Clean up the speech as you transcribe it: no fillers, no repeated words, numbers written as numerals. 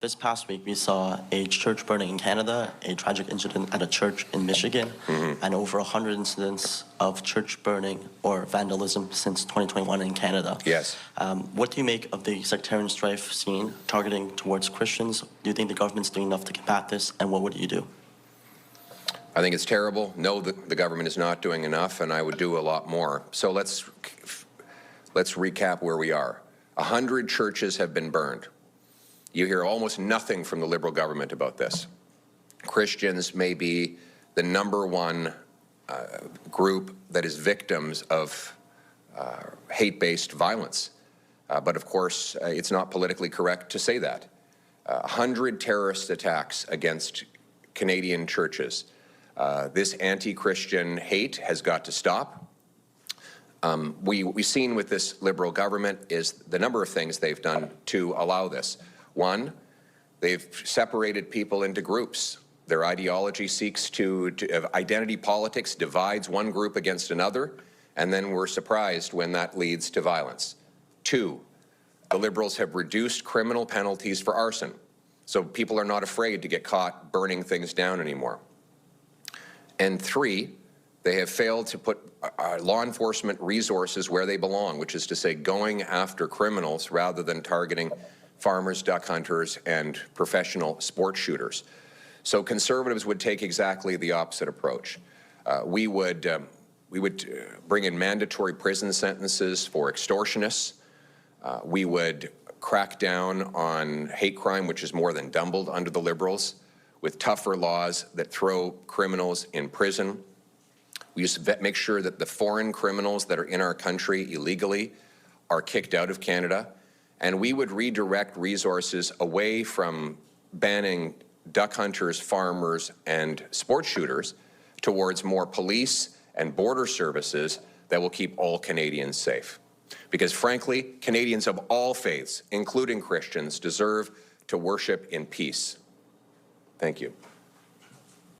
This past week, we saw a church burning in Canada, a tragic incident at a church in Michigan, and over 100 incidents of church burning or vandalism since 2021 in Canada. Yes. What do you make of the sectarian strife seen targeting towards Christians? Do you think the government's doing enough to combat this, and what would you do? I think it's terrible. No, the government is not doing enough, and I would do a lot more. So let's recap where we are. 100 churches have been burned. You hear almost nothing from the Liberal government about this. Christians may be the #1 group that is victims of hate-based violence. But of course, it's not politically correct to say that. 100 terrorist attacks against Canadian churches. This anti-Christian hate has got to stop. We've seen with this Liberal government is the number of things they've done to allow this. One, they've separated people into groups. Their ideology seeks to identity politics, divides one group against another, and then we're surprised when that leads to violence. Two, the Liberals have reduced criminal penalties for arson, so people are not afraid to get caught burning things down anymore. And three, they have failed to put law enforcement resources where they belong, which is to say going after criminals rather than targeting farmers, duck hunters, and professional sports shooters. So Conservatives would take exactly the opposite approach. We would bring in mandatory prison sentences for extortionists. We would crack down on hate crime, which is more than doubled under the Liberals, with tougher laws that throw criminals in prison. We used to make sure that the foreign criminals that are in our country illegally are kicked out of Canada. And we would redirect resources away from banning duck hunters, farmers, and sports shooters towards more police and border services that will keep all Canadians safe. Because frankly, Canadians of all faiths, including Christians, deserve to worship in peace. Thank you.